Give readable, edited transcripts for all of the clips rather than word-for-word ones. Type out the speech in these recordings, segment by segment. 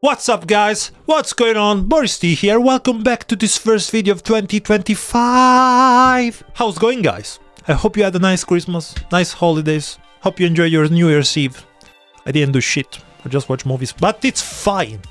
What's up guys? What's going on? Boris T here, welcome back to this first video of 2025! How's it going guys? I hope you had a nice Christmas, nice holidays, hope you enjoy your New Year's Eve. I didn't do shit, I just watched movies, but it's fine.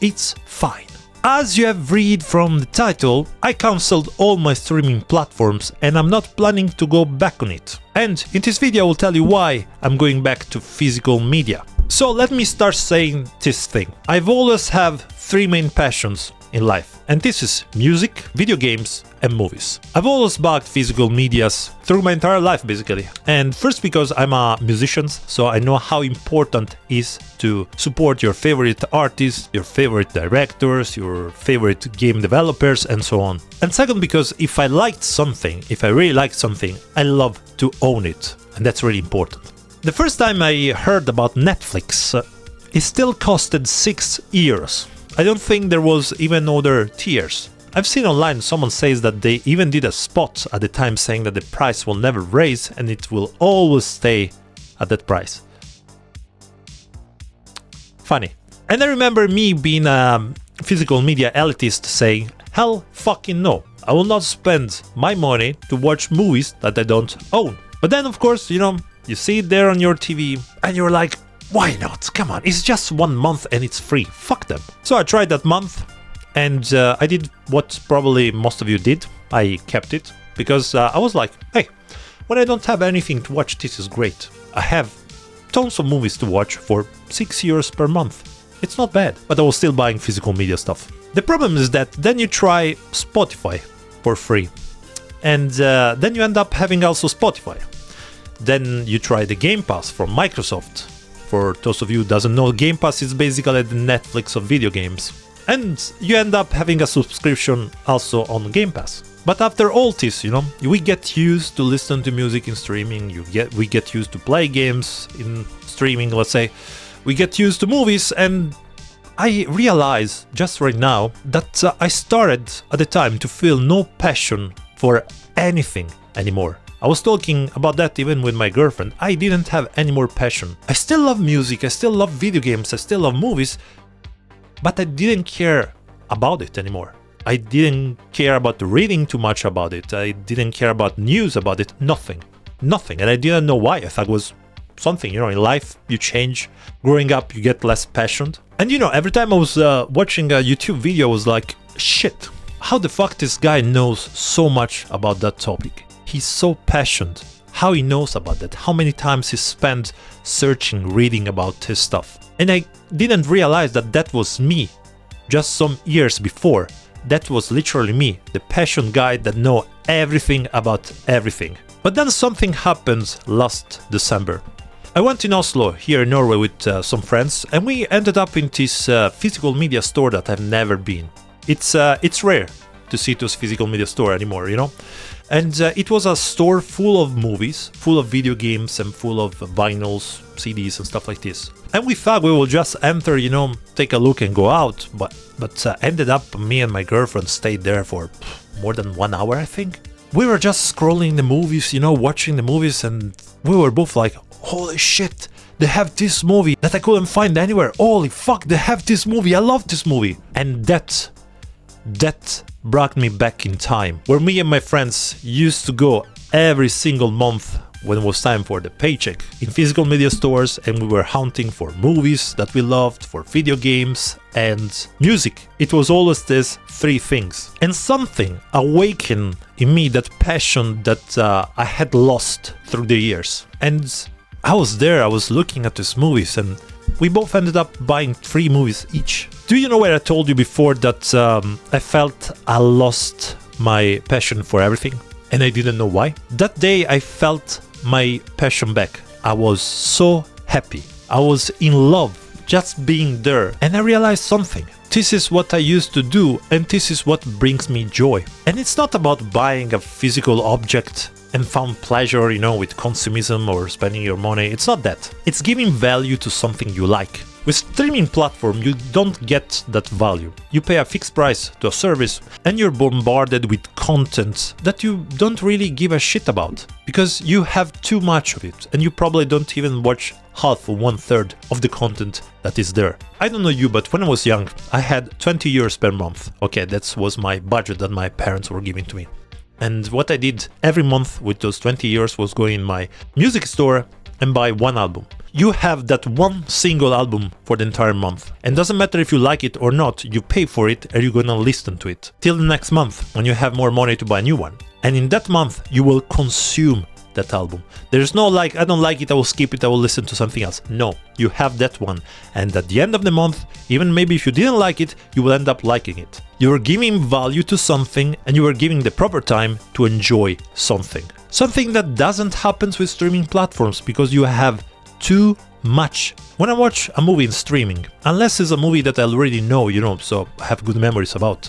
It's fine. As you have read from the title, I cancelled all my streaming platforms and I'm not planning to go back on it. And in this video I will tell you why I'm going back to physical media. So let me start saying this thing. I've always have three main passions in life, and this is music, video games and movies. I've always backed physical medias through my entire life basically. And first because I'm a musician, so I know how important it is to support your favorite artists, your favorite directors, your favorite game developers and so on. And second because if I liked something, if I really liked something, I love to own it, and that's really important. The first time I heard about Netflix, it still costed €6. I don't think there was even other tiers. I've seen online someone says that they even did a spot at the time saying that the price will never raise and it will always stay at that price. Funny. And I remember me being a physical media elitist saying, hell fucking no, I will not spend my money to watch movies that I don't own. But then of course, you see it there on your TV and you're like, why not? Come on, it's just 1 month and it's free. Fuck them. So I tried that month and I did what probably most of you did. I kept it because I was like, hey, when I don't have anything to watch, this is great. I have tons of movies to watch for €6 per month. It's not bad, but I was still buying physical media stuff. The problem is that then you try Spotify for free and then you end up having also Spotify. Then you try the Game Pass from Microsoft. For those of you who doesn't know, Game Pass is basically the Netflix of video games. And you end up having a subscription also on Game Pass. But after all this, we get used to listen to music in streaming, we get used to play games in streaming, let's say. We get used to movies, and I realize just right now that I started at the time to feel no passion for anything anymore. I was talking about that even with my girlfriend. I didn't have any more passion. I still love music, I still love video games, I still love movies, but I didn't care about it anymore. I didn't care about reading too much about it. I didn't care about news about it. Nothing. Nothing. And I didn't know why. I thought it was something, in life you change. Growing up you get less passionate. And every time I was watching a YouTube video I was like, shit, how the fuck this guy knows so much about that topic? He's so passionate. How he knows about that, how many times he spent searching, reading about his stuff. And I didn't realize that that was me just some years before. That was literally me, the passion guy that know everything about everything. But then something happened last December. I went in Oslo, here in Norway, with some friends, and we ended up in this physical media store that I've never been. It's rare to see this physical media store anymore, And it was a store full of movies, full of video games and full of vinyls, CDs and stuff like this. And we thought we will just enter, take a look and go out. But ended up me and my girlfriend stayed there for more than 1 hour, I think. We were just scrolling the movies, watching the movies, and we were both like, holy shit, they have this movie that I couldn't find anywhere. Holy fuck, they have this movie, I love this movie. And that brought me back in time, where me and my friends used to go every single month when it was time for the paycheck in physical media stores, and we were hunting for movies that we loved, for video games and music. It was always these three things. And something awakened in me that passion that I had lost through the years. And I was there, I was looking at these movies, and we both ended up buying 3 movies each. Do you know where I told you before that I felt I lost my passion for everything? And I didn't know why? That day I felt my passion back. I was so happy. I was in love just being there. And I realized something. This is what I used to do, and this is what brings me joy. And it's not about buying a physical object and found pleasure, with consumism or spending your money. It's not that. It's giving value to something you like. With streaming platform, you don't get that value. You pay a fixed price to a service and you're bombarded with content that you don't really give a shit about because you have too much of it and you probably don't even watch half or 1/3 of the content that is there. I don't know you, but when I was young, I had 20 euros per month. Okay, that was my budget that my parents were giving to me. And what I did every month with those 20 euros was go in my music store and buy one album. You have that one single album for the entire month. And doesn't matter if you like it or not, you pay for it and you're gonna listen to it. Till the next month, when you have more money to buy a new one. And in that month, you will consume that album. There's no like, I don't like it, I will skip it, I will listen to something else. No, you have that one. And at the end of the month, even maybe if you didn't like it, you will end up liking it. You are giving value to something and you are giving the proper time to enjoy something. Something that doesn't happen with streaming platforms because you have too much. When I watch a movie in streaming, unless it's a movie that I already know, so I have good memories about,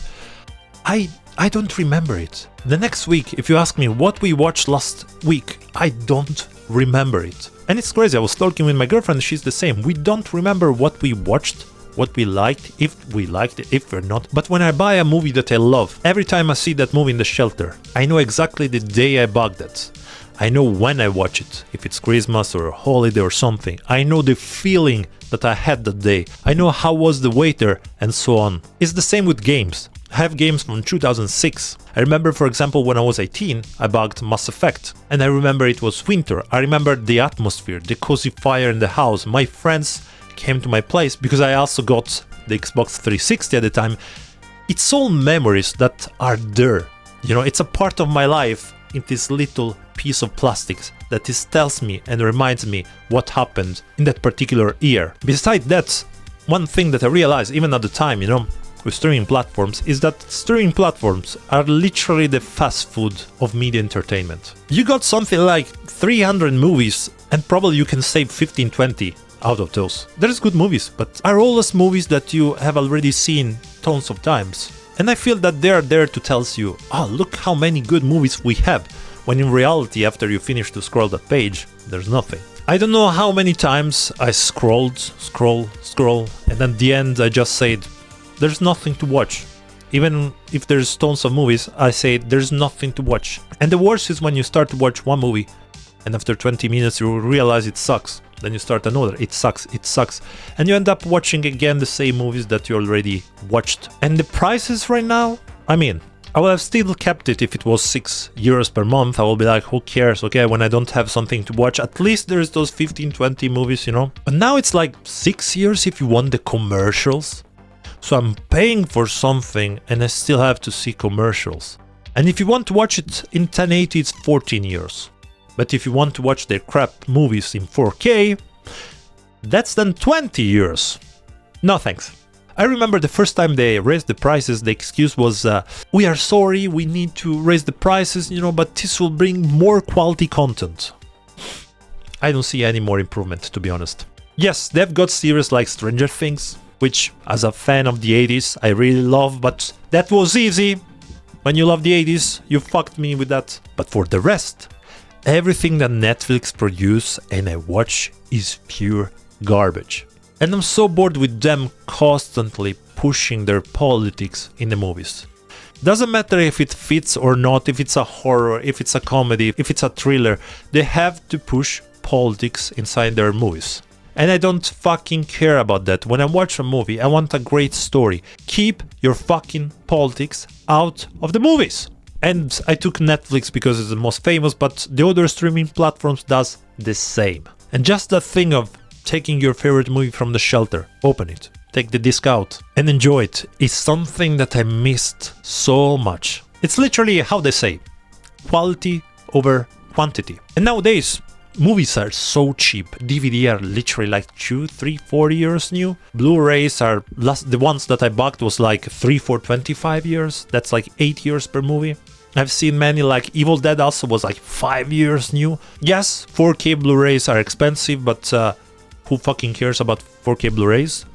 I don't remember it. The next week, if you ask me what we watched last week, I don't remember it. And it's crazy, I was talking with my girlfriend, she's the same. We don't remember what we watched, what we liked, if we liked it, if we're not. But when I buy a movie that I love, every time I see that movie in the shelter, I know exactly the day I bought that. I know when I watch it, if it's Christmas or a holiday or something. I know the feeling that I had that day. I know how was the waiter and so on. It's the same with games. I have games from 2006. I remember, for example, when I was 18, I bought Mass Effect. And I remember it was winter. I remember the atmosphere, the cozy fire in the house. My friends came to my place because I also got the Xbox 360 at the time. It's all memories that are there. It's a part of my life in this little piece of plastics that tells me and reminds me what happened in that particular year. Besides that, one thing that I realized even at the time, with streaming platforms is that streaming platforms are literally the fast food of media entertainment. You got something like 300 movies and probably you can save 15-20 out of those. There's good movies, but are all those movies that you have already seen tons of times. And I feel that they're there to tell you, look how many good movies we have, when in reality, after you finish to scroll that page, there's nothing. I don't know how many times I scroll, and at the end I just said, there's nothing to watch. Even if there's tons of movies, I say there's nothing to watch. And the worst is when you start to watch one movie, and after 20 minutes you realize it sucks. Then you start another, it sucks, and you end up watching again the same movies that you already watched. And the prices right now, I would have still kept it if it was 6 euros per month. I will be like, who cares, okay, when I don't have something to watch, at least there's those 15-20 movies, But now it's like 6 years if you want the commercials. So I'm paying for something and I still have to see commercials. And if you want to watch it in 1080, it's 14 years. But if you want to watch their crap movies in 4K, that's then 20 years. No thanks. I remember the first time they raised the prices, the excuse was, we are sorry, we need to raise the prices, but this will bring more quality content. I don't see any more improvement, to be honest. Yes, they've got series like Stranger Things, which, as a fan of the 80s, I really love, but that was easy. When you love the 80s, you fucked me with that. But for the rest, everything that Netflix produce and I watch is pure garbage. And I'm so bored with them constantly pushing their politics in the movies. Doesn't matter if it fits or not, if it's a horror, if it's a comedy, if it's a thriller, they have to push politics inside their movies. And I don't fucking care about that. When I watch a movie, I want a great story. Keep your fucking politics out of the movies. And I took Netflix because it's the most famous, but the other streaming platforms does the same. And just that thing of taking your favorite movie from the shelter, open it, take the disc out and enjoy it is something that I missed so much. It's literally how they say, quality over quantity. And nowadays, movies are so cheap. DVD are literally like 2, 3, 4 years new. Blu-rays are, the ones that I bought was like 3 for 25 years. That's like 8 years per movie. I've seen many like Evil Dead also was like 5 years new. Yes, 4K Blu-rays are expensive, but who fucking cares about 4K Blu-rays?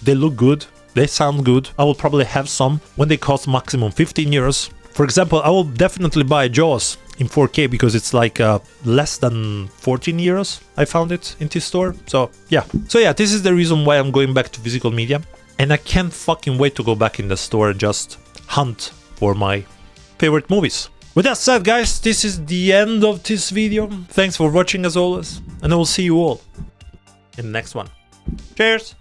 They look good, they sound good. I will probably have some when they cost maximum 15 euros For example, I will definitely buy Jaws in 4K because it's like less than 14 euros. I found it in this store. So yeah, this is the reason why I'm going back to physical media, and I can't fucking wait to go back in the store and just hunt for my favorite movies. With that said, guys, this is the end of this video. Thanks for watching as always, and I will see you all in the next one. Cheers!